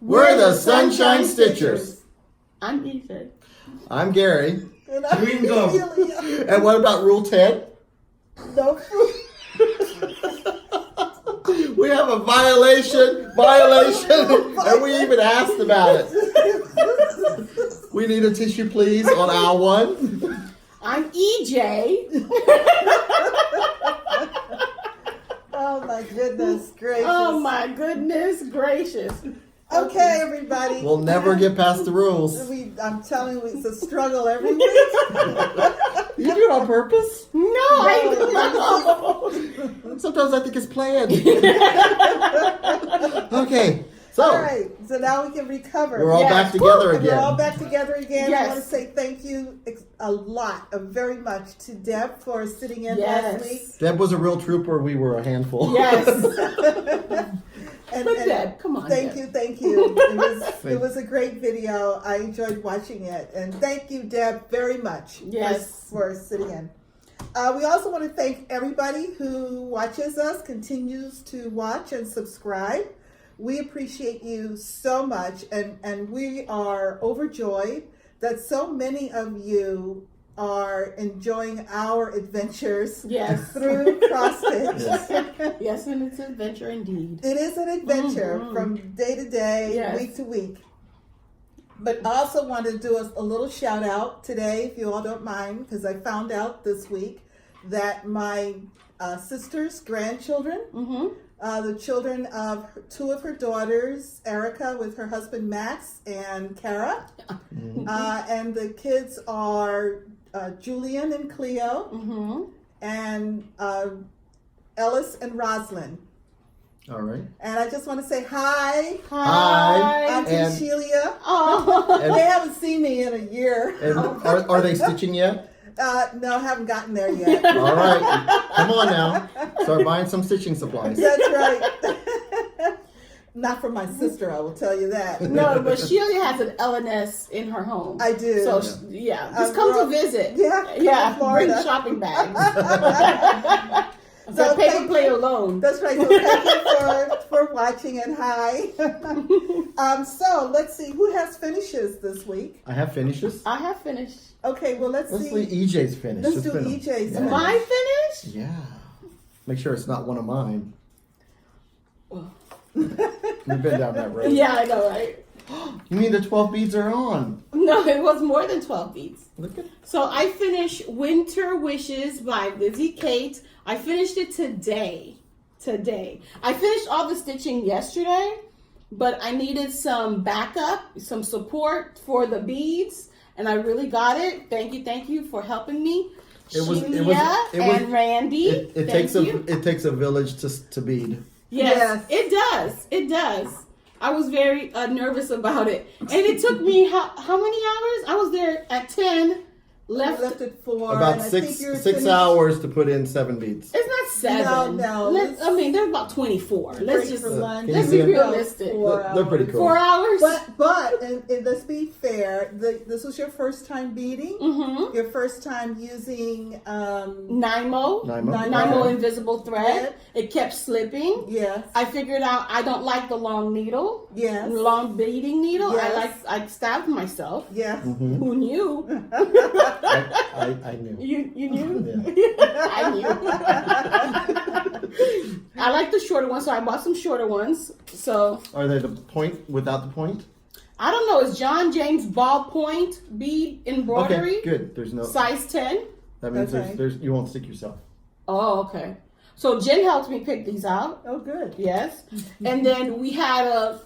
We're the Sunshine Stitchers. I'm Ethan. I'm Gary. And I'm Shelia. And what about Rule 10? No fruit. We have a violation, and we even asked about it. We need a tissue, please, on aisle 1. I'm EJ. Oh my goodness gracious. Oh my goodness gracious. Okay, everybody. We'll never get past the rules. I'm telling you, it's a struggle every week. You do it on purpose? No, I don't. Sometimes I think it's planned. Okay, so. All right, so now we can recover. We're all back together And again. we're all back together again. Yes. I want to say thank you very much to Deb for sitting in Yes. last week. Deb was a real trooper. We were a handful. Yes. And Deb, come on. Thank Deb. you, thank you. It was a great video. I enjoyed watching it, and thank you, Deb, very much. Yes. For sitting in. We also want to thank everybody who watches us, continues to watch and subscribe. We appreciate you so much, and we are overjoyed that so many of you are enjoying our adventures through cross stitch. Yes, and it's an adventure indeed. It is an adventure from day to day, week to week. But I also want to do a little shout out today, if you all don't mind, because I found out this week that my sister's grandchildren, the children of 2 of her daughters, Erica with her husband Max and Kara, and the kids are Julian and Cleo, and Ellis and Roslyn. All right. And I just want to say hi. Hi. Auntie Shelia. Oh. They haven't seen me in a year. And are they stitching yet? No, haven't gotten there yet. All right. Come on now. Start buying some stitching supplies. That's right. Not for my sister, I will tell you that. No, but Shelia has an LNS in her home. I do. So, just come to visit. Yeah, bring shopping bags. So paper play alone. That's right. So thank you for watching, and hi. So let's see who has finishes this week. I have finishes. I have finished. Okay, well let's see. EJ's finish. Let's do EJ's. Yeah. Am I finished? Yeah. Make sure it's not one of mine. You've been down that road. Yeah, I know, right? You mean the 12 beads are on? No, it was more than 12 beads. Look at. So I finished Winter Wishes by Lizzie Kate. I finished it today. I finished all the stitching yesterday, but I needed some backup, some support for the beads, and I really got it. Thank you for helping me. Shelia and Randy. It takes a village to bead. Yes, it does. I was very nervous about it, and it took me how many hours? I was there at 10. Left it for about 6 hours to put in 7 beads. It's not 7. No. I mean, they're about 24. Let's be them? realistic. They're pretty cool. 4 hours. But and let's be fair. This was your first time beading. Your first time using Nymo invisible thread. It kept slipping. Yes. I figured out I don't like the long needle. Yes. Long beading needle. Yes. I stabbed myself. Yes. Who knew? I knew. You knew? Yeah. I knew. I like the shorter ones, so I bought some shorter ones. So are they the point without the point? I don't know. It's John James ballpoint bead embroidery. Okay, good. There's no size 10. That means there's you won't stick yourself. Oh, okay. So Jen helped me pick these out. Oh, good. Yes. And then we had a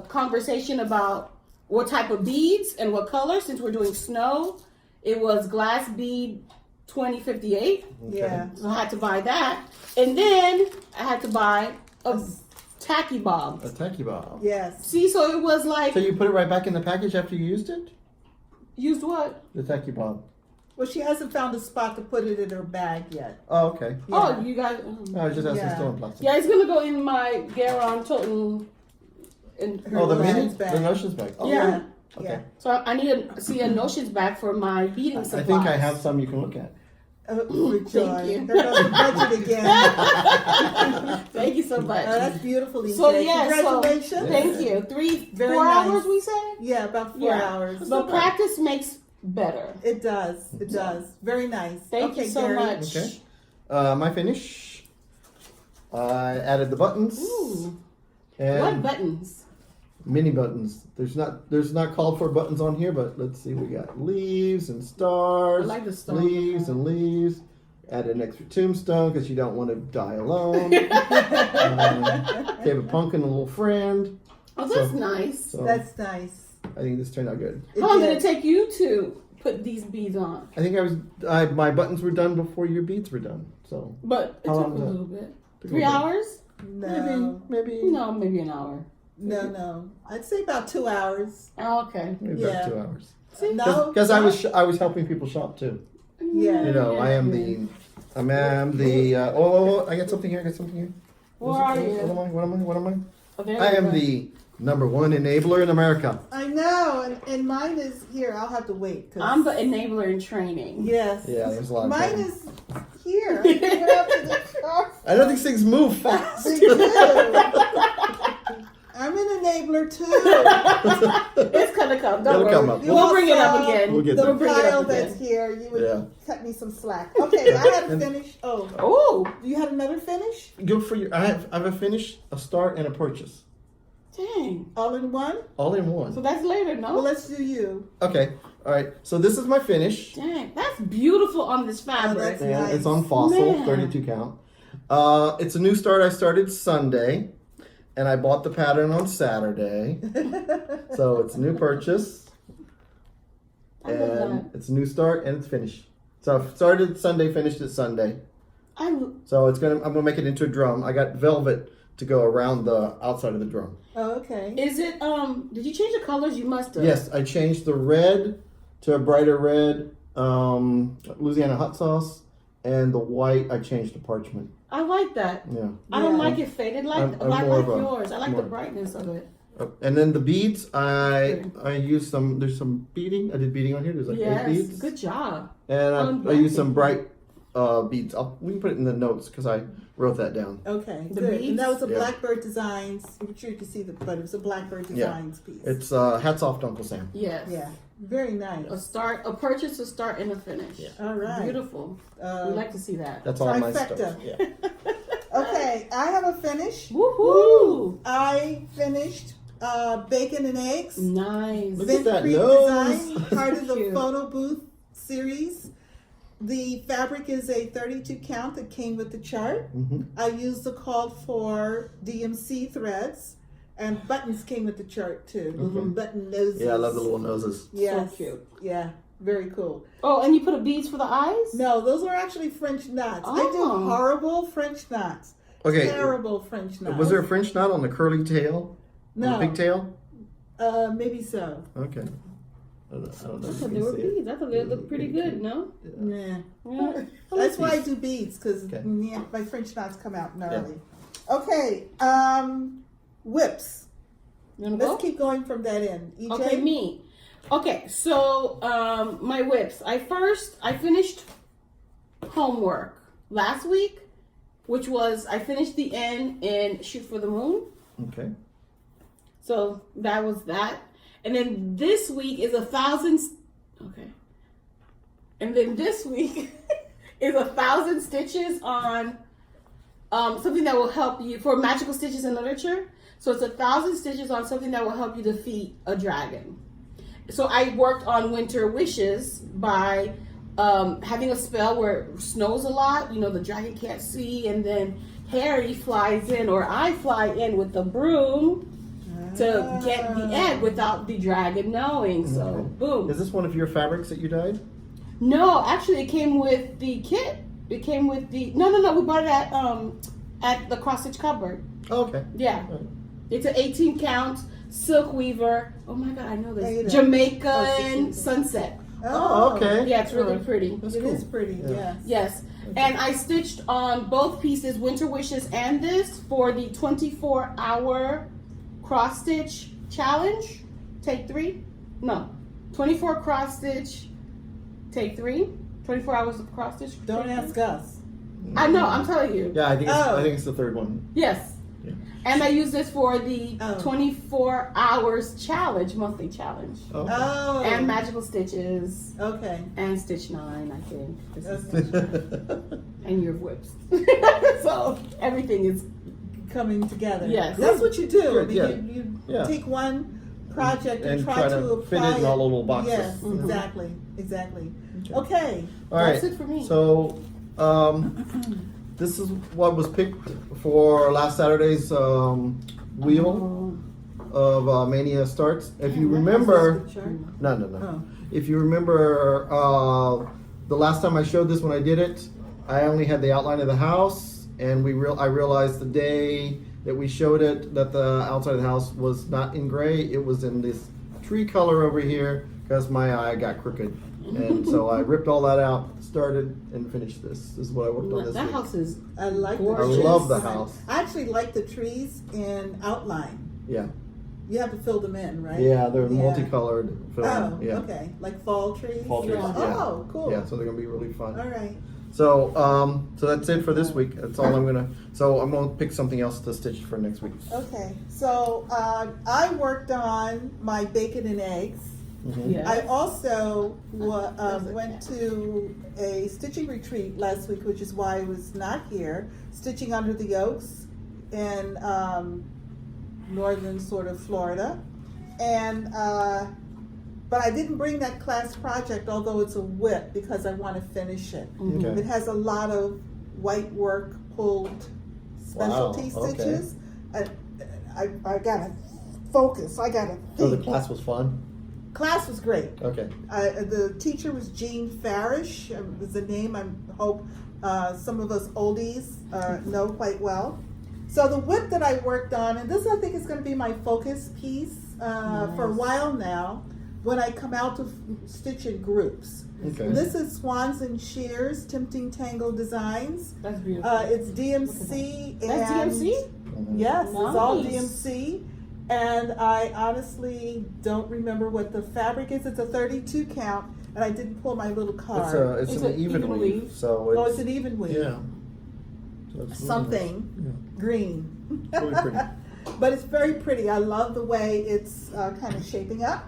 conversation about what type of beads and what color, since we're doing snow. It was glass bead 2058. Okay. Yeah. So I had to buy that. And then I had to buy a tacky bob. A tacky bob. Yes. See, so it was like... So you put it right back in the package after you used it? Used what? The tacky bob. Well, she hasn't found a spot to put it in her bag yet. Oh, okay. Yeah. Oh, you guys... I was just asking still in plastic. Yeah, it's going to go in my Garon Toten... the mini? The notions bag. Oh, yeah. Okay. So I need to see a notions bag for my beading supplies. I think I have some you can look at. For joy. Thank you. There goes the budget again. Thank you so much. That's beautiful, EJ. So yeah, Congratulations. thank you. Very 4 nice. hours we say? Yeah, about 4 hours. But practice makes better. It does. It does. Very nice. Thank you so Gary. much. Okay. My finish. I added the buttons. Ooh. And What buttons? mini buttons. There's not called for buttons on here, but let's see. We got leaves and stars. I like the star. Leaves and leaves. Add an extra tombstone because you don't want to die alone. Gave a pumpkin a little friend. Oh, that's nice. So That's nice. I think this turned out good. How long did it take you to put these beads on? I think my buttons were done before your beads were done. So But it How took a long was that? little bit. Took a 3 little bit. hours? No. maybe No, maybe an hour. No. I'd say about 2 hours. Oh, okay. maybe Yeah. about 2 hours. No. Because I was helping people shop too. Yeah. You know, I am the I got something here. Where are you? What am I? Oh, there I you am go. the #1 enabler in America. I know. And mine is here. I'll have to wait. I'm the enabler in training. Yes. Yeah, there's a lot of Mine them. is here. I went up to the chart. I know these things move fast. They do. I'm an enabler too. It's gonna come. Don't It'll worry. come up. We'll bring it up again. We'll get The there. We'll bring it file up that's again. here, you would Yeah. cut me some slack. Okay, I had a finish. Oh, Oh, you had another finish? Go for your. I have a finish, a start, and a purchase, dang. All in one? all in So one. that's later, no? Well, let's do you. Okay, all right. So this is my finish, Dang, that's beautiful on this fabric. that's- and Nice. it's on Fossil, Man. 32 count. It's a new start. I started Sunday, and I bought the pattern on Saturday. So it's a new purchase, I love that. and it's a new start, and it's finished. So I started Sunday, finished it Sunday. So I'm gonna make it into a drum. I got velvet to go around the outside of the drum. Oh, okay. Is it, did you change the colors? You must have. Yes, I changed the red to a brighter red, Louisiana hot sauce, and the white I changed to parchment. I like that. Yeah. I don't Yeah. like it faded like I'm I more like of a- yours. I like more- the brightness of it. And then the beads, I used some. There's some beading. I did beading on here. There's like 8 Yes, beads, good job. and I used some bright beads. We can put it in the notes because I wrote that down. Okay, The good. beads? And that was a Yeah. Blackbird Designs. I'm sure you can see but it was a Blackbird Designs piece. It's hats off to Uncle Sam. Yes. Yeah, very nice. A purchase, a start, and a finish. Yeah. All right. Beautiful. We like to see that. That's all my Trifecta. stuff. Yeah. Okay, I have a finish. Woohoo! I finished Bacon and Eggs. Nice. Look at that Creek nose. Design, part of the Cute. photo booth series. The fabric is a 32 count that came with the chart. Mm-hmm. I used the called for DMC threads, and buttons came with the chart too. The little button noses. Yeah, I love the little noses. Yes. So cute. Yeah, very cool. Oh, and you put a beads for the eyes? No, those are actually French knots. I do Oh. horrible French knots. Okay. Terrible French knots. Was there a French knot on the curly tail? No. On the pigtail? Maybe so. Okay. I don't know I if thought you they were can see it. beads. I thought they looked pretty good, no? Nah. Yeah. That's why I do beads, because Okay. my French knots come out gnarly. Okay, whips. You wanna go? Let's keep going from that end. EJ? Okay, me. Okay, so my whips. I finished homework last week, which was I finished the end in Shoot for the Moon. Okay. So that was that. And then this week is 1,000. Okay. And then this week is 1,000 stitches on something that will help you for magical stitches in literature. So it's 1,000 stitches on something that will help you defeat a dragon. So I worked on Winter Wishes by having a spell where it snows a lot. You know, the dragon can't see, and then Harry flies in, or I fly in with the broom to get the egg without the dragon knowing. So, boom. Is this one of your fabrics that you dyed? No, actually, it came with the kit. It came with the no. We bought it at the cross stitch cupboard. Oh, okay. Yeah, it's an 18 count silk weaver. Oh my god, I know Hey, this. there. Jamaican sunset. Oh, okay. Yeah, it's really Alright. pretty. That's It cool. is pretty, Yeah. yes. Yes, and I stitched on both pieces, Winter Wishes and this, for the 24-hour cross stitch challenge. Take 3. No, 24 cross stitch. Take 3. 24 hours of cross stitch. Don't ask us. I know, I'm telling you. Yeah, I think it's the third one. Yes. Yeah. And I use this for the 24 hours challenge, monthly challenge. Oh. And magical stitches. Okay. And stitch 9, I think. This is Okay. stitch 9. And your whips. So everything is coming together. Yes. That's what you do. I mean, Yeah. you take one project and And try to fit apply it in all the little boxes. Yes, Mhm. exactly. Okay. All right. That's it for me. So, this is what was picked for last Saturday's wheel of Mania starts. If you remember, Is this the chart? no. Oh. If you remember, the last time I showed this when I did it, I only had the outline of the house, and I realized the day that we showed it that the outside of the house was not in gray. It was in this tree color over here because my eye got crooked. And so I ripped all that out, started, and finished this. This is what I worked on this That week. house is I like the gorgeous. I love the house. I actually like the trees in outline. Yeah. You have to fill them in, right? Yeah, they're multicolored film. Oh, Yeah. okay. Like fall trees? Fall trees, yeah. Oh, cool. Yeah, so they're gonna be really fun. All right. So, so that's it for this week. That's all I'm gonna. So I'm gonna pick something else to stitch for next week. Okay. So I worked on my bacon and eggs. Mhm. Yeah. I also There's a went cat. to a stitching retreat last week, which is why I was not here, stitching under the yolks in northern sort of Florida. And but I didn't bring that class project, although it's a whip, because I want to finish it. Okay. It has a lot of white work pulled specialty Wow, okay. stitches. I gotta focus. I gotta So the think. class was fun. Class was great. Okay. The teacher was Jean Farish, was the name I hope some of us oldies know quite well. So the whip that I worked on, and this I think is going to be my focus piece for a while now, when I come out to stitch in groups. Okay. This is Swans and Shears, Tempting Tangle Designs. That's beautiful. It's DMC. That's and DMC? Mhm. Yes, it's all Nice. DMC. And I honestly don't remember what the fabric is. It's a 32 count, and I didn't pull my little card. It's It's an an even even weave. weave. So Oh, it's it's an even weave. yeah. So it's really Something nice. green. Yeah. Really pretty. But it's very pretty. I love the way it's kind of shaping up.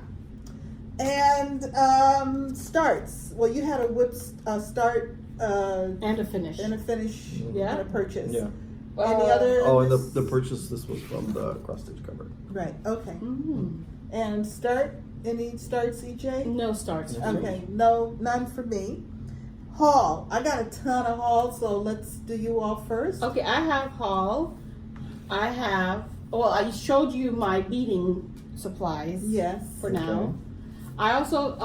And starts. Well, you had a whip start And a finish. and a finish Yeah. and a purchase. Yeah. Any other? Oh, and the purchase. This was from the cross stitch cover. Right. Okay. Mhm. And start. Any starts, EJ? No starts. for me. Okay, no, none for me. Haul. I got a ton of hauls, so let's do you all first. Okay, I have haul. I showed you my beading supplies Yes. for now. I also,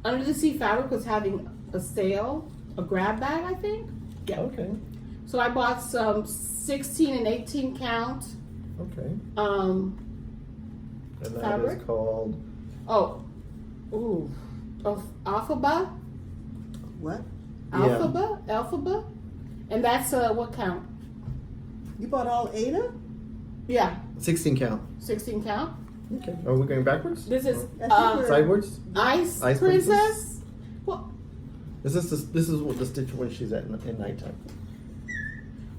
Under the Sea Fabric was having a sale, a grab bag, I think. Yeah. Okay. So I bought some 16 and 18 count. Okay. Um, And that Fabric? is called. of Alphaba. What? Yeah. Alphaba. And that's what count? You bought all Ada? Yeah, 16 count. 16 count. Okay. Are we going backwards? This is I think we're- Sidewards? Ice Ice Princess. Well, This is what the stitch when she's at in nighttime.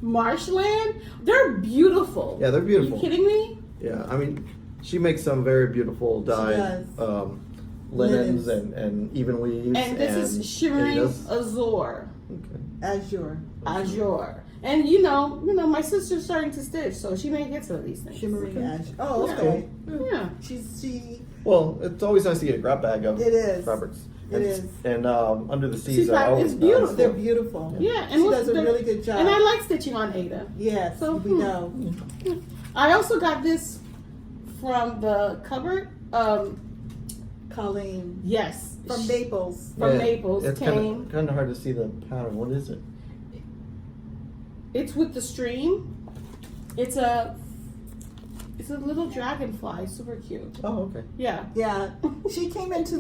Marshland. They're beautiful. Yeah, they're beautiful. Are you kidding me? Yeah, I mean, she makes some very beautiful dyed does. linens Linens. and even weaves. And this is shimmering Adas. azure. Okay. Azure. Azure. And you know, my sister's starting to stitch, so she may get some of these things. Shimmering Okay. azure. Oh, Yeah. okay. Yeah. She. Well, it's always nice to get a grab bag of It is. fabrics. It And, is. And Under the Seas She's are got- always it's beautiful. nice. They're beautiful. Yeah, and She what's does a the- really good job. And I like stitching on Ada. Yes, So, we know. I also got this from the cupboard. Colleen Yes, from Naples. from Naples It's came. kind of hard to see the pattern. What is it? It's with the stream. It's a little dragonfly, super cute. Oh, okay. Yeah. Yeah, she came into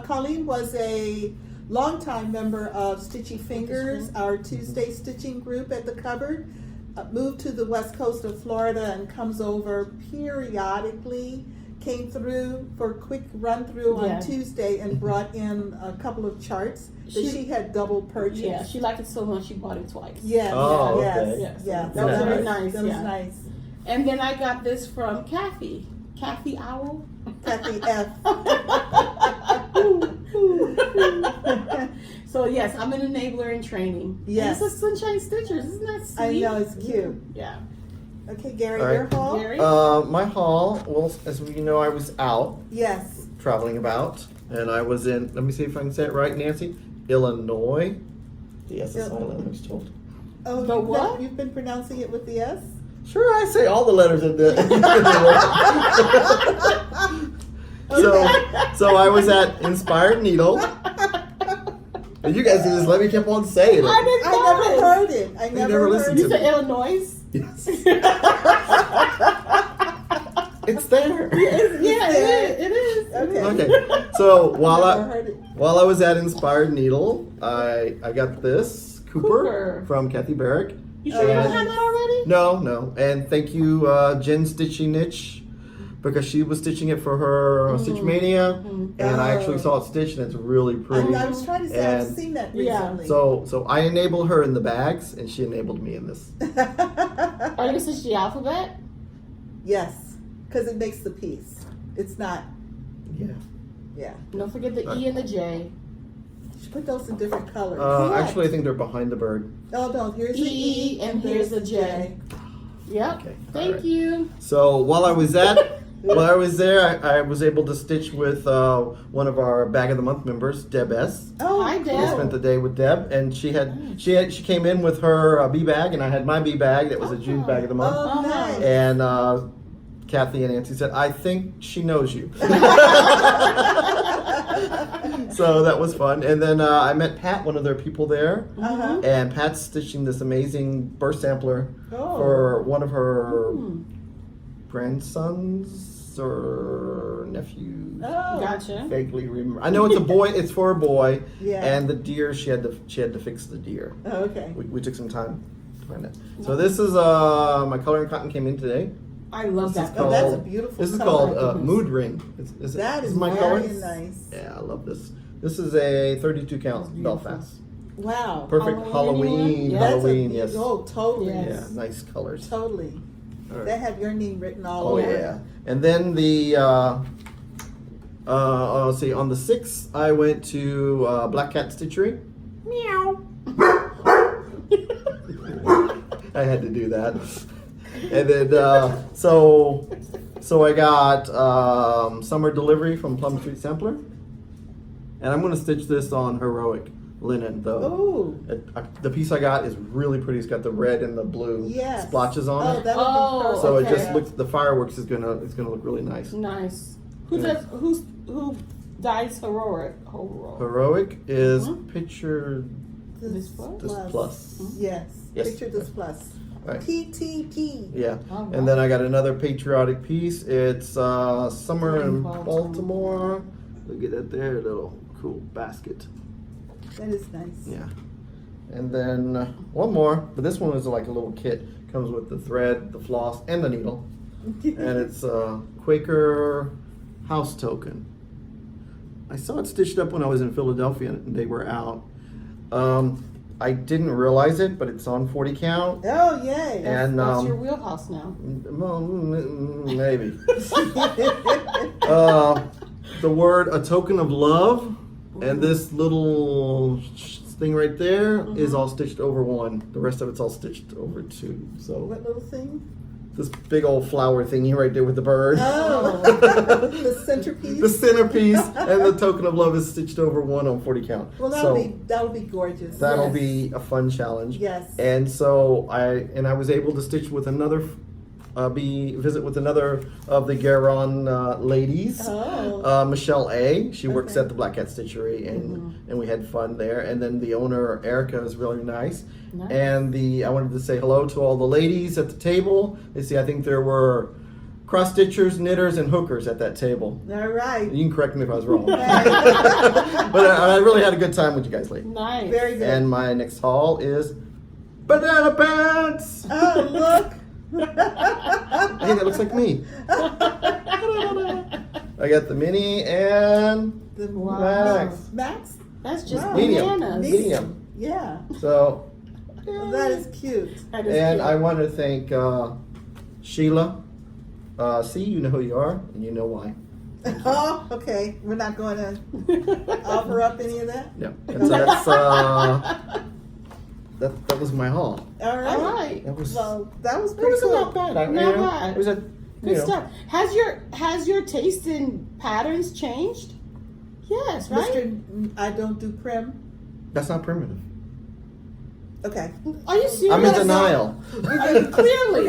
Colleen was a longtime member of Stitchy Fingers, our Tuesday stitching group at the cupboard. Moved to the west coast of Florida and comes over periodically. came through for a quick run through on Yeah. Tuesday and brought in a couple of charts that she had double purchased. Yeah, she liked it so much she bought it twice. Yes, Oh, yes, okay. Yes. yeah. That was very nice. That was Yeah. nice. And then I got this from Kathy Owl. Kathy F. So yes, I'm an enabler in training. Yes. And it's a Sunshine Stitchers. Isn't that sweet? I know, it's cute. Yeah. Okay, Gary, All right. your haul? Gary? My haul, well, as you know, I was out Yes. traveling about, and I was in, let me see if I can say it right, Nancy, Illinois. The S is silent, I was told. Oh, The what? You've been pronouncing it with the S? Sure, I say all the letters in the. so I was at Inspired Needle. And you guys just let me keep on saying it. I didn't know I never it. heard it. I never never listened heard You it. said Illinois? Yes. It's there. Yeah, it is. Okay. Okay. So while Never heard it. I was at Inspired Needle, I got this Cooper Cooper. from Kathy Barrick. You sure you don't And- have that already? No. And thank you, Jen Stitchy Niche, because she was stitching it for her Stitch Mania, and I actually saw it stitched, and it's really pretty. I was trying to say I've And- seen that Yeah. recently. So I enabled her in the bags, and she enabled me in this. Are you gonna stitch the alphabet? Yes, because it makes the piece. It's not. Yeah. Yeah. Don't forget the E and the J. You should put those in different colors. Correct. Actually, I think they're behind the bird. Oh no, here's the E, and here's the J. Yep. Okay, Thank alright. you. So while I was there, I was able to stitch with one of our Bag of the Month members, Deb S. Oh, Hi, Deb. I spent the day with Deb, and she came in with her bee bag, and I had my bee bag that was a June Bag of the Month. Oh, nice. And Kathy and Nancy said, I think she knows you. So that was fun. And then I met Pat, one of their people there. Uh-huh. And Pat's stitching this amazing burst sampler Oh. for one of her grandsons or nephews. Oh. Gotcha. Vaguely remember. I know it's a boy. It's for a boy. Yeah. And the deer, she had to fix the deer. Oh, okay. We took some time to find it. So this is my coloring cotton came in today. I love This is that. Oh, that's a called- beautiful This is color. called Mood Ring. That is my very color? nice. Yeah, I love this. This is a 32 count Beautiful. Belfast. Wow. Perfect Halloween, Halloween. yeah. Halloween, That's yes. Oh, totally. Yes. Yeah, nice colors. Totally. All right. They have your name written all Oh over. yeah. And then the let's see, on the 6th I went to Black Cat Stitchery. Meow. I had to do that. And then so I got summer delivery from Plum Street Sampler. And I'm gonna stitch this on heroic linen though. Oh. The piece I got is really pretty. It's got the red and the blue Yes. splotches on Oh, it. that would Oh, be perfect. So it okay. just looks. The fireworks is gonna look really nice. Nice. Who Yeah. does? Who dyes heroic? Heroic is Mhm. picture This plus? this plus. Yes. Yes. Picture this plus. Right. PTP. Yeah. All And then right. I got another patriotic piece. It's summer in Baltimore. Look at that there, little cool basket. That is nice. Yeah. And then one more, but this one is like a little kit. Comes with the thread, the floss, and the needle. And it's Quaker house token. I saw it stitched up when I was in Philadelphia and they were out. I didn't realize it, but it's on 40 count. Oh, yay. And That's your wheelhouse now. well, maybe. The word a token of love, and this little thing right there is all stitched over one. The rest of it's all stitched over two. So What little thing? this big old flower thingy right there with the bird. Oh, the centerpiece. The centerpiece and the token of love is stitched over one on 40 count. Well, so that'll be gorgeous. that'll Yes. be a fun challenge. Yes. And so I was able to stitch with another visit with another of the Garon ladies. Oh. Michelle A. She works Okay. at the Black Cat Stitchery, and we had fun there. And then the owner Erica is really nice. Nice. And I wanted to say hello to all the ladies at the table. They see, I think there were cross stitchers, knitters, and hookers at that table. All right. You can correct me if I was wrong. Right. But I really had a good time with you guys lately. Nice. Very good. And my next haul is banana pants. Oh, look. Hey, that looks like me. I got the mini and The Max. Max? That's just Medium. bananas. Medium. Yeah. So, Well, that is cute. That is and cute. I want to thank Sheila. See, you know who you are, and you know why. Oh, okay. We're not going to offer up any of that? Yeah. And so that's that was my haul. All right. All right. That was Well, that was it pretty wasn't cool. that bad. I mean, Not bad. It was a Good stuff. Has your taste in patterns changed? Yes, right? I don't do prim. That's not primitive. Okay. Are you serious? I'm in denial. Clearly.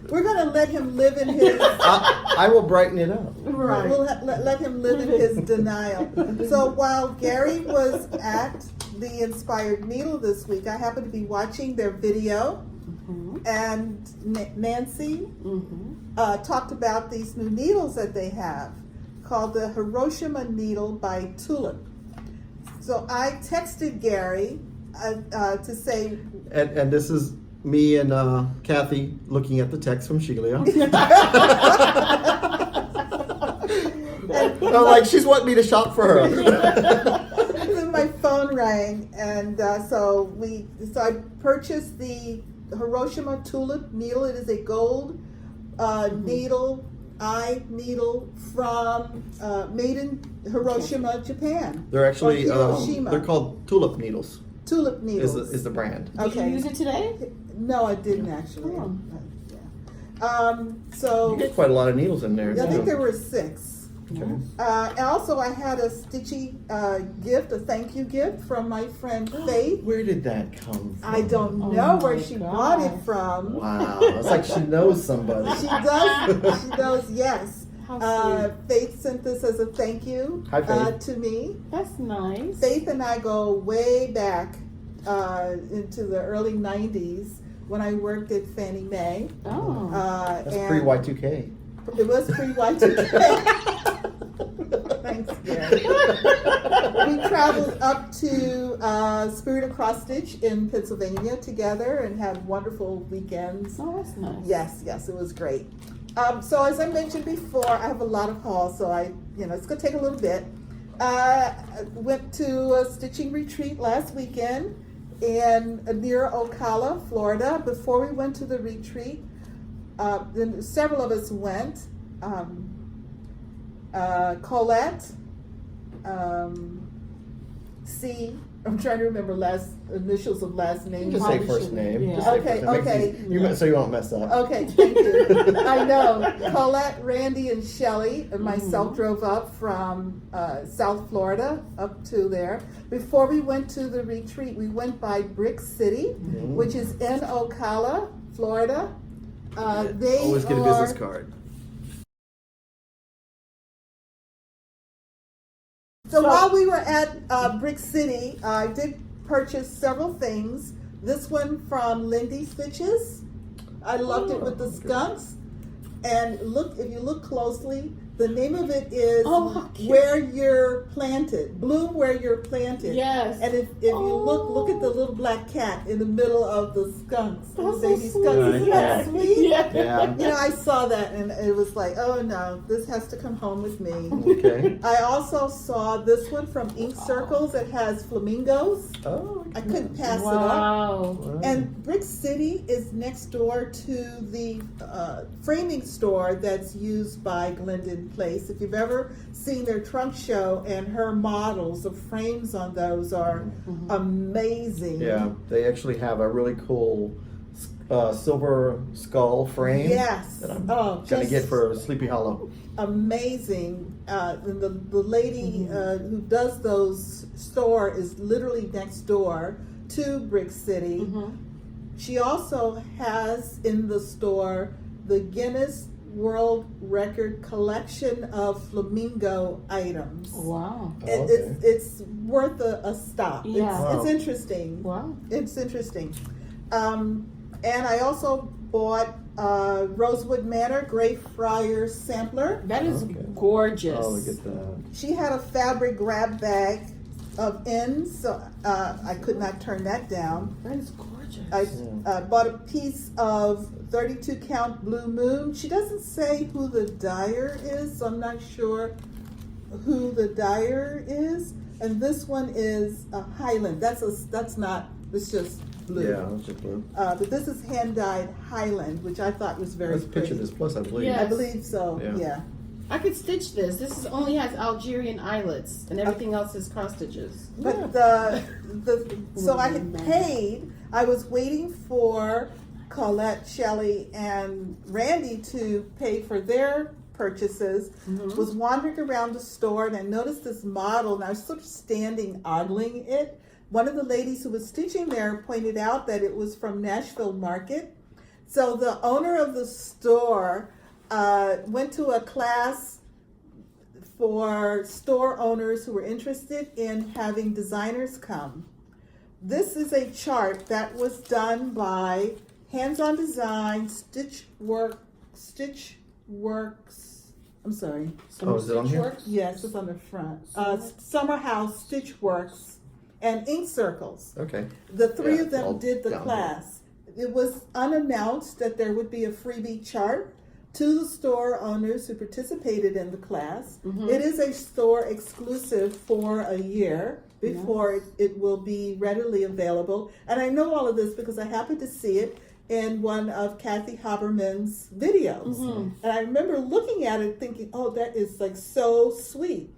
We're gonna let him live in his. I will brighten it up. Right. We'll let him live in his denial. So while Gary was at the Inspired Needle this week, I happened to be watching their video, and Nancy talked about these new needles that they have called the Hiroshima needle by Tulip. So I texted Gary to say, And this is me and Kathy looking at the text from Shelia. I'm like, she's wanting me to shop for her. then my phone rang, and so I purchased the Hiroshima Tulip needle. It is a gold needle, needle from made in Hiroshima, Japan. They're actually Or Hiroshima. they're called Tulip Needles. Tulip Needles. Is the brand. Did you use it today? No, I didn't actually. Oh. So You get quite a lot of needles in there. I think too. there were 6. Okay. And also, I had a stitchy gift, a thank you gift from my friend Faith. Where did that come from? I don't Oh know my where she bought it God. from. Wow, it's like she knows somebody. She does. She knows. Yes. How sweet. Faith sent this as a thank you Hi, Faith. to me. That's nice. Faith and I go way back into the early '90s when I worked at Fannie Mae. Oh. That's and pre Y2K. It was pre Y2K. Thanks, Gary. We traveled up to Spirit of Cross Stitch in Pennsylvania together and had wonderful weekends. Oh, that's nice. Yes, it was great. So as I mentioned before, I have a lot of hauls, so it's going to take a little bit. Went to a stitching retreat last weekend near Ocala, Florida. Before we went to the retreat, then several of us went. Colette, I'm trying to remember initials of last name. You can say first name. Yeah. Just say Okay, first name. okay. So you won't mess up. Okay, thank you. I know. Colette, Randy, and Shelly and myself drove up from South Florida up to there. Before we went to the retreat, we went by Brick City, which is in Ocala, Florida. They Always get a business card. So while we were at Brick City, I did purchase several things. This one from Lindy Stitches. I loved it with the skunks. And if you look closely, the name of it is Where You're Planted. Bloom Where You're Planted. Yes. And if you look at the little black cat in the middle of the skunks. That's the baby so skunks. sweet. Isn't that sweet? Yeah. I saw that and it was like, oh no, this has to come home with me. Okay. I also saw this one from Ink Circles. It has flamingos. Oh. I couldn't pass it up. Wow. And Brick City is next door to the framing store that's used by Glendon Place. If you've ever seen their trunk show, and her models of frames on those are amazing. Yeah, they actually have a really cool silver skull frame. Yes. That I'm Oh, gonna just get for Sleepy Hollow. amazing. And the lady who does those store is literally next door to Brick City. She also has in the store the Guinness World Record collection of flamingo items. Wow. It's worth a stop. Yeah. It's interesting. Wow. It's interesting. And I also bought Rosewood Manor Greyfriars Sampler. That is gorgeous. Oh, look at that. She had a fabric grab bag of ends, so I could not turn that down. That is gorgeous. I bought a piece of 32 count Blue Moon. She doesn't say who the dyer is, so I'm not sure who the dyer is. And this one is a Highland. It's just blue. Yeah, it's just blue. But this is hand dyed Highland, which I thought was very That's a picture pretty. of this plus, I believe. Yeah. I believe so. Yeah. Yeah. I could stitch this. This only has Algerian eyelets, and everything else is cross stitches. But so I had paid. I was waiting for Colette, Shelley, and Randy to pay for their purchases. Was wandering around the store, and I noticed this model, and I was sort of standing ogling it. One of the ladies who was stitching there pointed out that it was from Nashville Market. So the owner of the store went to a class for store owners who were interested in having designers come. This is a chart that was done by Hands On Design, Stitchworks. I'm sorry. Oh, is it on here? Stitchworks? Yes, it's on the front. Summer House, Stitchworks, and Ink Circles. Okay. The three Yeah, of them all did the down class. It was unannounced that there would be a freebie chart to the store owners who participated in the class. It is a store exclusive for a year before it will be readily available. And I know all of this because I happened to see it in one of Kathy Haberman's videos. And I remember looking at it thinking, oh, that is like so sweet.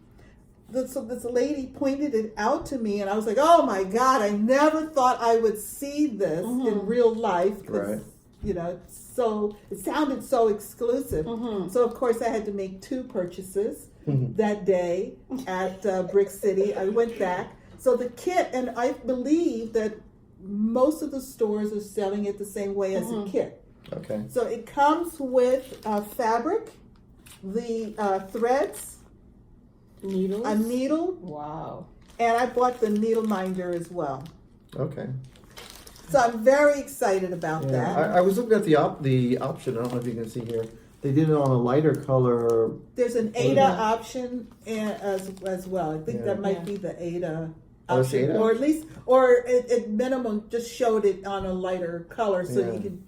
This lady pointed it out to me, and I was like, oh my God, I never thought I would see this in real life. 'Cause, Right. you know, so it sounded so exclusive. So of course I had to make 2 purchases that day at Brick City. I went back. So the kit, and I believe that most of the stores are selling it the same way as a kit. Okay. So it comes with fabric, the threads, Needles? a needle, Wow. and I bought the needle minder as well. Okay. So I'm very excited about Yeah. that. I was looking at the option. I don't know if you can see here. They did it on a lighter color. There's an Ada option as well. I think Yeah. that might be the Ada Oh, it's option, Ada? or at least, or at minimum, just showed it on a lighter color so Yeah. you can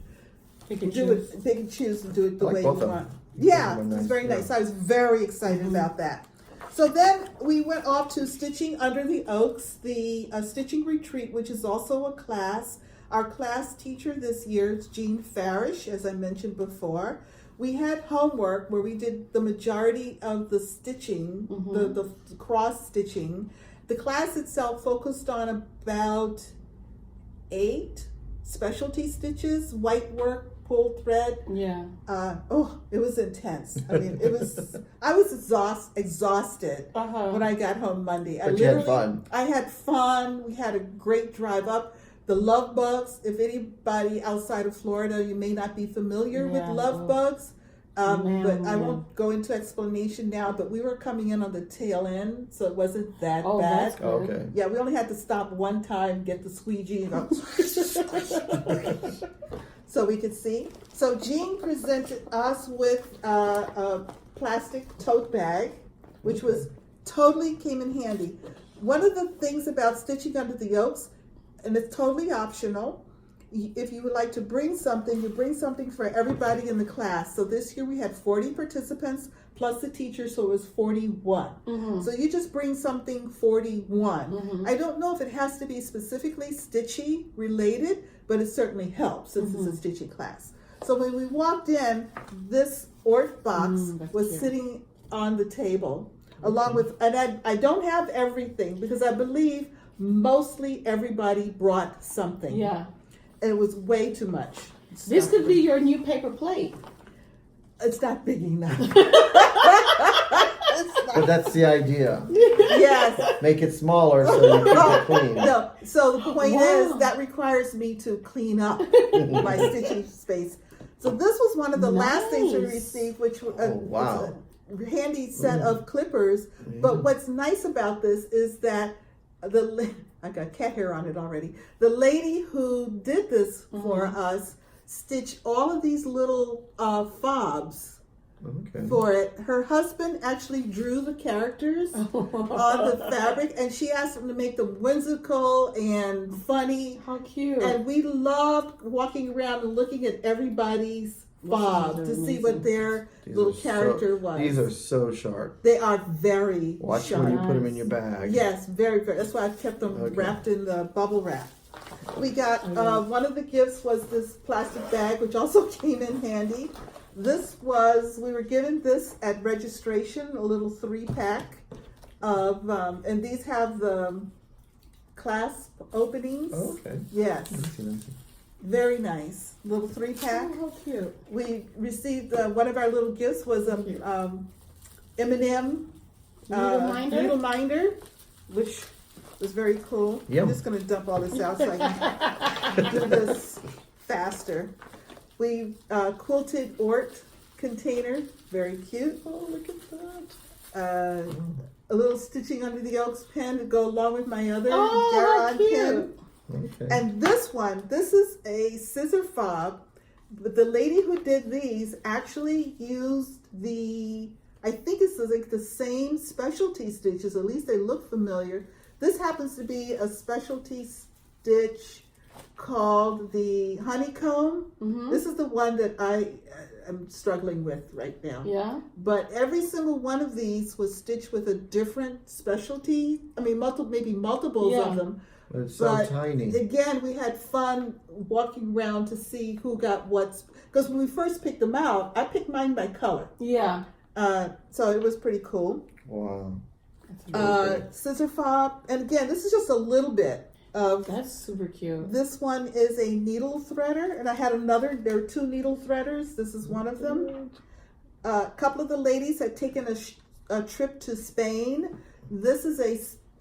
Pick and do choose. it. They can choose to do it the I like way both you of them. want. Both Yeah, of them are it's nice, very yeah. nice. I was very excited about that. So then we went off to Stitching Under the Oaks, the Stitching Retreat, which is also a class. Our class teacher this year is Jean Farish, as I mentioned before. We had homework where we did the majority of the stitching, the cross stitching. The class itself focused on about 8 specialty stitches, white work, pull thread. Yeah. It was intense. I mean, I was exhausted when I got home Monday. But you had fun. I had fun. We had a great drive up. The love bugs, if anybody outside of Florida, you may not be familiar with love bugs. But I won't go into explanation now, but we were coming in on the tail end, so it wasn't that bad. That's good. Oh, okay. Yeah, we only had to stop one time, get the squeegee, and go so we could see. So Jean presented us with a plastic tote bag, which was totally came in handy. One of the things about Stitching Under the Oaks, and it's totally optional, if you would like to bring something, you bring something for everybody in the class. So this year we had 40 participants plus the teacher, so it was 41. So you just bring something 41. I don't know if it has to be specifically stitchy related, but it certainly helps since it's a stitchy class. So when we walked in, this Orth box was sitting on the table along with, and I don't have everything because I believe mostly everybody brought something. Yeah. It was way too much. This could be your new paper plate. It's not big enough. But that's the idea. Yes. Make it smaller so you keep it clean. No. So the point Wow. is that requires me to clean up my stitching space. So this was one of the last things we Nice. received, which was wow. a handy set of clippers. But what's nice about this is that I got cat hair on it already. The lady who did this for us stitched all of these little fobs Okay. for it. Her husband actually drew the characters on the fabric, and she asked him to make them whimsical and funny. How cute. And we loved walking around and looking at everybody's fob to see what their little character was. These are so sharp. They are very Watch sharp. when you put them in your bag. Yes, very, very. That's why I kept them wrapped in the bubble wrap. We got, one of the gifts was this plastic bag, which also came in handy. This was, we were given this at registration, a little 3-pack of, and these have the clasp openings. Oh, okay. Yes, Let me see, let me see. very nice. Little 3-pack. Oh, how cute. We received, one of our little gifts was a M&M needle minder, which was very cool. Yum. I'm just going to dump all this out so I can do this faster. We quilted Ort container, very cute. Oh, look at that. A little stitching under the Oaks pen to go along with my other Oh, how Garon cute. pen. Okay. And this one, this is a scissor fob, but the lady who did these actually used I think it's like the same specialty stitches, at least they look familiar. This happens to be a specialty stitch called the honeycomb. Mm-hmm. This is the one that I am struggling with right now. Yeah. But every single one of these was stitched with a different specialty. I mean, maybe multiples of them. But it's so tiny. Again, we had fun walking around to see who got what's. Because when we first picked them out, I picked mine by color. Yeah. So it was pretty cool. Wow. Scissor fob. And again, this is just a little bit of. That's super cute. This one is a needle threader. And I had there were 2 needle threaders. This is one of them. A couple of the ladies had taken a trip to Spain. This is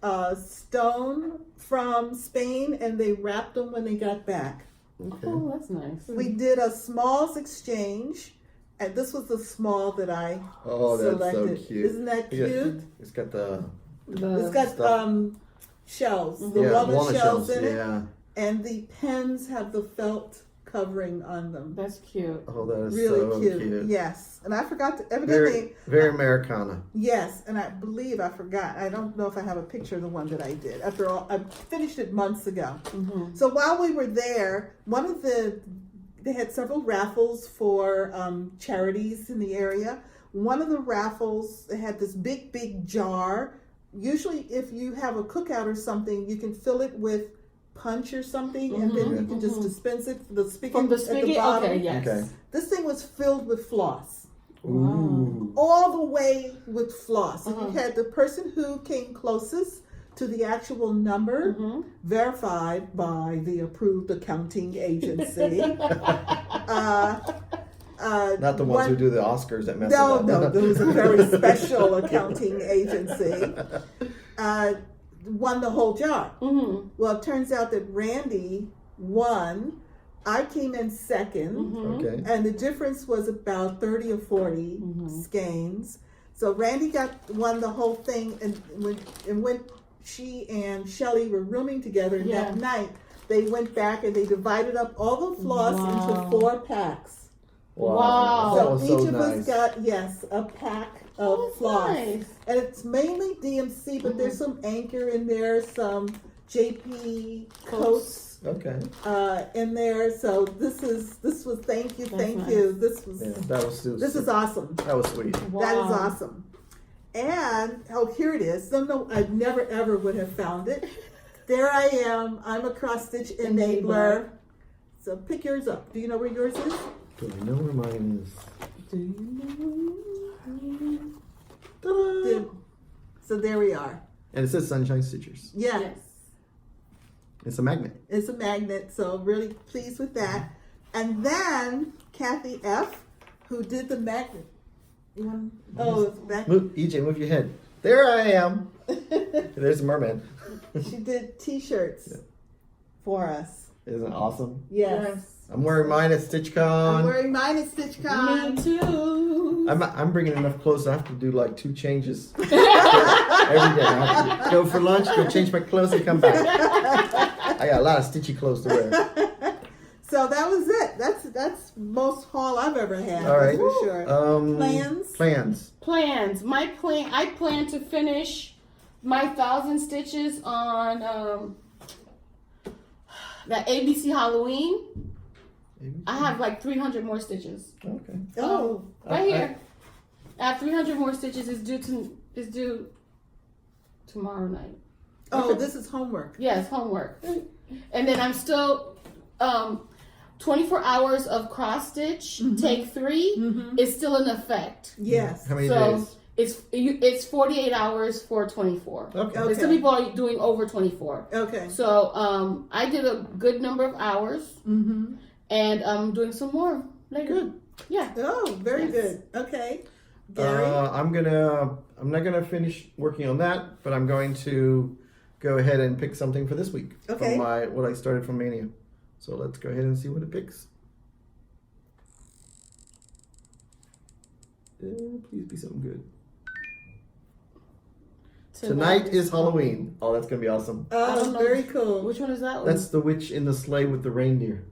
a stone from Spain, and they wrapped them when they got back. Okay. Oh, that's nice. We did a smalls exchange, and this was the small that I selected. That's so cute. Isn't that cute? It's got the It's got stuff. shells, the walnut shells in it, Yeah. and the pens have the felt covering on them. That's cute. Oh, that is Really so cute. Yes, and I forgot to evidently. Very Americana. Yes, and I believe I forgot. I don't know if I have a picture of the one that I did. After all, I finished it months ago. Mm-hmm. So while we were there, they had several raffles for charities in the area. One of the raffles, they had this big jar. Usually if you have a cookout or something, you can fill it with punch or something, and then you can just dispense it from the spigot, From the at the spigot? bottom. Okay, yes. Okay. This thing was filled with floss. Ooh. All the way with floss. And Uh-huh. you had the person who came closest to the actual number verified by the approved accounting agency. Not the ones who do the Oscars that mess it No, up. there was a very special accounting agency. Won the whole jar. Mm-hmm. Well, it turns out that Randy won. I came in second. Okay. And the difference was about 30 or 40 skeins. So Randy won the whole thing, and when she and Shelly were rooming together that night, they went back and they divided up all the floss into 4 packs. Wow. That So was each so of nice. us got a pack of That's floss, nice. and it's mainly DMC, but there's some Anchor in there, some JP Coats Okay. in there. So this was thank you. This was Yeah, that was this is awesome. That was sweet. Wow. That is awesome. And here it is. No, I never ever would have found it. There I am. I'm a cross stitch enabler. So pick yours up. Do you know where yours is? Do I know where mine is? Do you know? Ta-da! So there we are. And it says Sunshine Stitchers. Yeah. Yes. It's a magnet. It's a magnet, so really pleased with that. And then Kathy F., who did the magnet. It's back. Move, EJ, move your head. There I am. There's the merman. She did T-shirts for us. Isn't it awesome? Yes. I'm wearing mine at I'm StitchCon. wearing mine at StitchCon. Me too. I'm bringing enough clothes. I have to do like 2 changes every day. I have to go for lunch, go change my clothes, and come back. I got a lot of stitchy clothes to wear. So that was it. That's most haul I've ever had. All right. That's for sure. Plans. I plan to finish my 1,000 stitches on that ABC Halloween. I have like 300 more stitches. Okay. Right here. I have 300 more stitches. Is due tomorrow night. Oh, this is homework. Yes, homework. And then I'm still 24 hours of cross stitch. Take 3 is still in effect. Yes. How many days? It's 48 hours for 24. Okay. Some people are doing over 24. Okay. So I did a good number of hours, and I'm doing some more later. Good. Yeah. Oh, very good. Okay. Gary? I'm not gonna finish working on that, but I'm going to go ahead and pick something for this week. Okay. From what I started from Mania. So let's go ahead and see what it picks. Please be something good. Tonight is Halloween. Oh, that's gonna be awesome. Oh, very cool. Which one is that one? That's the witch in the sleigh with the reindeer.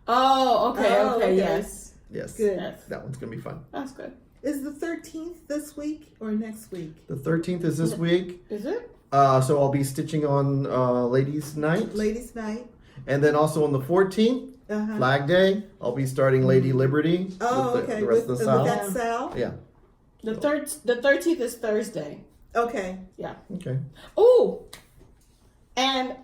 Oh, okay, Oh, okay, okay. yes. Yes. Good. Yes. That one's gonna be fun. That's good. Is the 13th this week or next week? The 13th is this week. Is it? So I'll be stitching on Ladies Night. Ladies' Night. And then also on the 14th, Flag Day, I'll be starting Lady Liberty. Oh, with okay. The rest of the SAL. With that SAL? Yeah. The 13th is Thursday. Okay. Yeah. Okay. Oh, and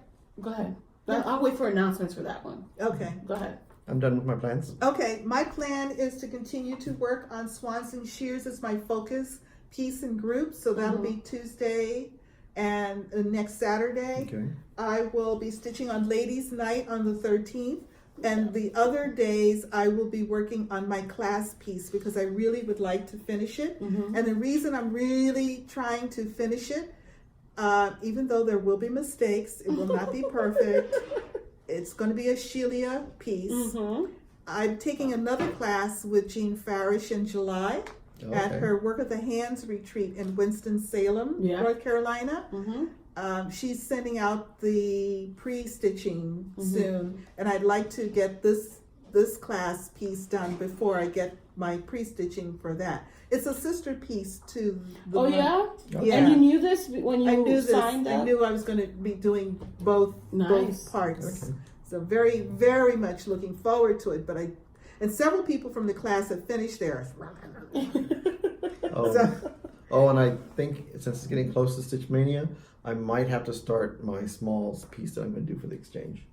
go ahead. I'll wait for announcements for that one. Okay. Go ahead. I'm done with my plans. Okay. My plan is to continue to work on Swans and Shears as my focus piece and group. So that'll be Tuesday and next Saturday. Okay. I will be stitching on Ladies' Night on the 13th. And the other days I will be working on my class piece because I really would like to finish it. And the reason I'm really trying to finish it, even though there will be mistakes, it will not be perfect. It's going to be a Shelia piece. I'm taking another class with Jean Farish in July at her Work of the Hands retreat in Winston-Salem, North Carolina. She's sending out the pre-stitching soon, and I'd like to get this class piece done before I get my pre-stitching for that. It's a sister piece to the one. Yeah? Yeah. And you knew this when you signed up? I knew I was going to be doing both parts. Okay. So very, very much looking forward to it. And several people from the class have finished theirs. And I think since it's getting close to Stitch Mania, I might have to start my small piece that I'm going to do for the exchange.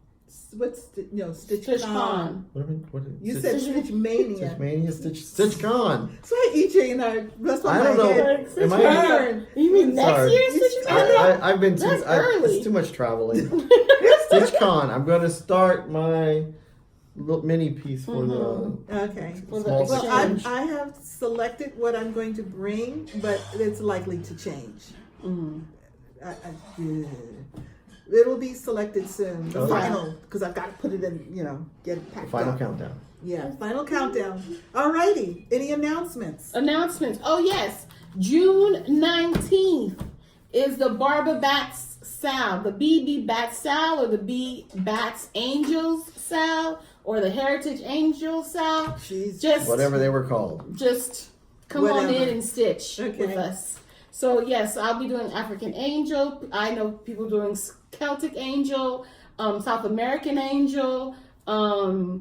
What's Stitch Con? What You said Stitch Mania. Stitch Mania, Stitch Con. That's why EJ and I. That's why I don't know. Am I? You mean next Sorry. year, Stitch Mania? I've been That's early. it's too much traveling. Stitch Con. I'm going to start my little mini piece for the Okay. small Well, exchange. I have selected what I'm going to bring, but it's likely to change. It'll be selected soon. The final, because I've got to put it in, get it packed Final up. countdown. Yeah, final countdown. Alrighty. Any announcements? Announcements. Oh, yes. June 19th is the BBaatzSAL, the BBaatzSAL or the BBaatzAngelsSAL or the HeritageAngelsSAL. Just Whatever they were called. Just come on Whatever. in and stitch with us. So yes, I'll be doing African Angel. I know people doing Celtic Angel, South American Angel, I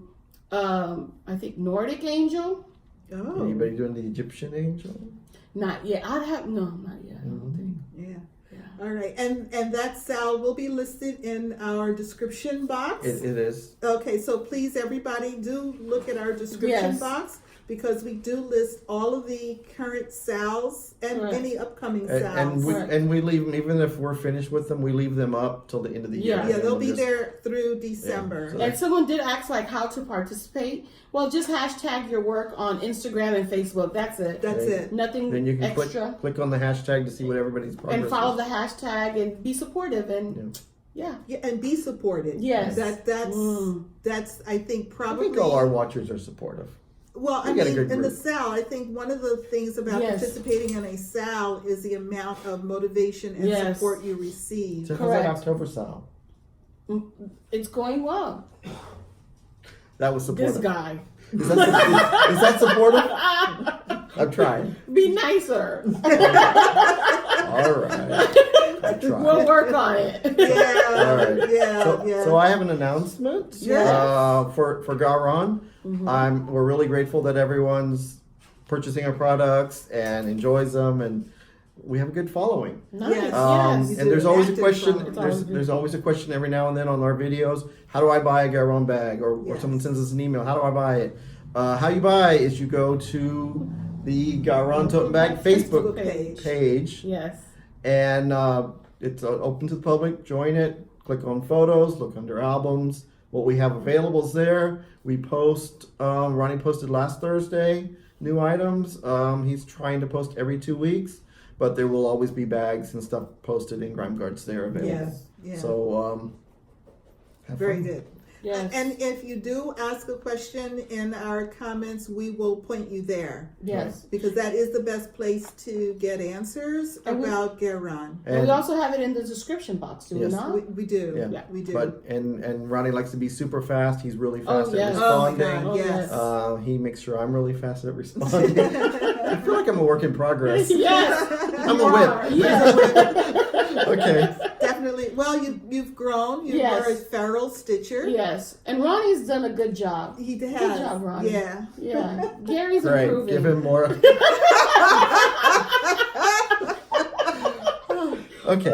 think Nordic Angel. Oh. Anybody doing the Egyptian angel? Not yet. Not yet. I don't think. Yeah. All right. And that SAL will be listed in our description box. It is. Okay, so please, everybody, do look at our description box because we do list all of the current SALs and any upcoming SALs. And we leave them, even if we're finished with them, we leave them up till the end of the year. Yeah, they'll be there through December. And someone did ask how to participate. Well, just hashtag your work on Instagram and Facebook. That's it. That's it. Nothing Then you can extra. click on the hashtag to see what everybody's progress And follow is. the hashtag and be supportive and yeah, and be supported. Yes. That's I think probably. I think all our watchers are supportive. Well, I mean, in the SAL, I think one of the things about participating in a SAL is the amount of motivation and support you receive. So how's that OctoberSAL? It's going well. That was supportive. This guy. Is that supportive? I'm trying. Be nicer. All right. I tried. We'll work on it. Yeah. All right. Yeah. So I have an announcement for Garon. We're really grateful that everyone's purchasing our products and enjoys them, and we have a good following. Nice. Yes. And there's always a Active question. following. There's always a question every now and then on our videos. How do I buy a Garon bag? Or someone sends us an email. How do I buy it? How you buy is you go to the Garon Tote Bag Facebook page. Yes. And it's open to the public. Join it. Click on photos. Look under albums. What we have available is there. We post. Ronnie posted last Thursday new items. He's trying to post every 2 weeks, but there will always be bags and stuff posted in Grime Guards there available. Yes. Yeah. So have Very fun. good. Yes. And if you do ask a question in our comments, we will point you there. Yes. Because that is the best place to get answers And about Garon. And we also have it in the description box, do we Yes. not? We do. Yeah. We do. But and Ronnie likes to be super fast. He's really fast yes. at Oh my responding. God, yes. He makes sure I'm really fast at responding. I feel like I'm a work in progress. Yes. I'm a whip. Yes. Okay. Definitely. Well, you've grown. You Yes. were a feral stitcher. Yes. And Ronnie's done a good job. He has. Good job, Ronnie. Yeah. Yeah. Gary's Right. improving. Give him more. Okay.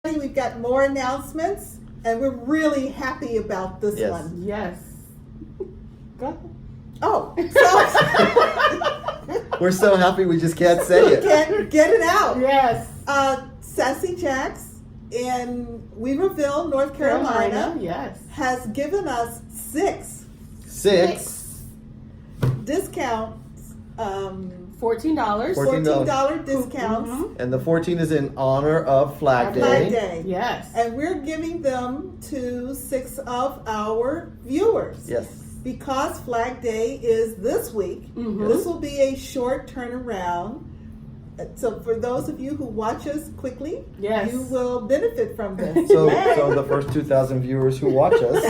We've got more announcements, and we're really happy about this Yes. one. Yes. Go ahead. Oh, so We're so happy we just can't say we it. can't get it out. Yes. Sassy Jacks in Weaverville, North Carolina, Yes. has given us 6 6. discounts, $14. $14 discounts, Mhm. And the 14 is in honor of Flag Flag Day. Day. Yes. And we're giving them to 6 of our viewers. Yes. Because Flag Day is this week, Mhm. this will be a short turnaround. So for those of you who watch us quickly, Yes. you will benefit from this. So Yay. the first 2,000 viewers who watch us.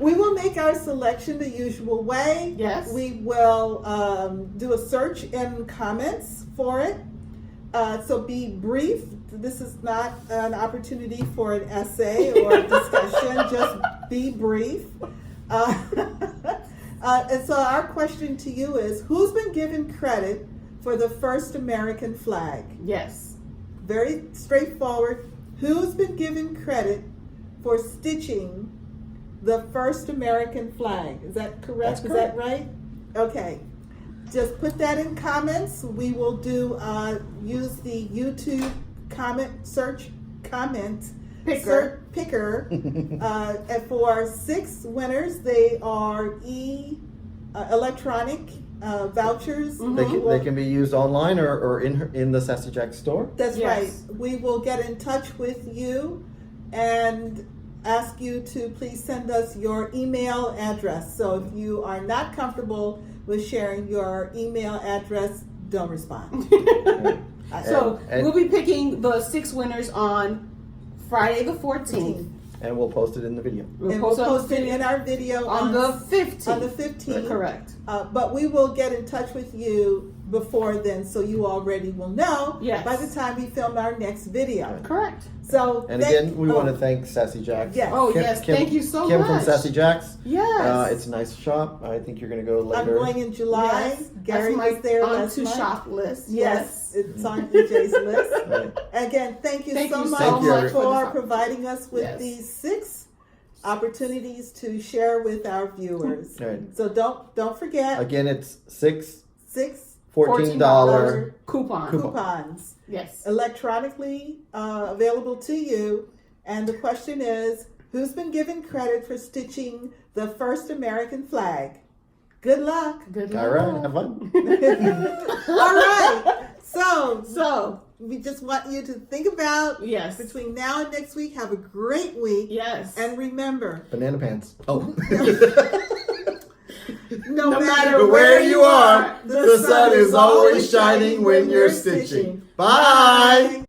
We will make our selection the usual way. Yes. We will do a search in comments for it. So be brief. This is not an opportunity for an essay or a discussion. Just be brief. And so our question to you is, who's been given credit for the first American flag? Yes. Very straightforward. Who's been given credit for stitching the first American flag? Is that correct? That's Is that right? Okay. Just put that in comments. We will do use the YouTube comment picker and for 6 winners. They are electronic vouchers. They can be used online or in the Sassy Jack store. That's Yes. right. We will get in touch with you and ask you to please send us your email address. So if you are not comfortable with sharing your email address, don't respond. So And- we'll be picking the 6 winners on Friday the 14th. And we'll post it in the video. And we'll post it in our video on the 15th. On the 15th. Correct. But we will get in touch with you before then, so you already will know Yes. by the time we film our next video. Correct. So And again, we want to thank Sassy Jacks. Yes. Oh, yes. Thank you so Kim much. from Sassy Jacks. Yes. It's a nice shop. I think you're going to go I'm later. going in July. Yes. Gary That's my was there on last to month. shop list. Yes, it's on EJ's list. Right. Again, thank you Thank so you much so much for for providing us with Yes. these 6 opportunities to share with our viewers. Right. So don't forget Again, it's 6 6 $14 coupon. coupons Yes. electronically available to you. And the question is, who's been given credit for stitching the first American flag? Good luck. Good luck. All right, have fun. All right. So So, we just want you to think about yes. between now and next week. Have a great week. Yes. And remember, Banana pants. Oh. no No matter matter Where you are, the sun is always shining when you're stitching. Bye.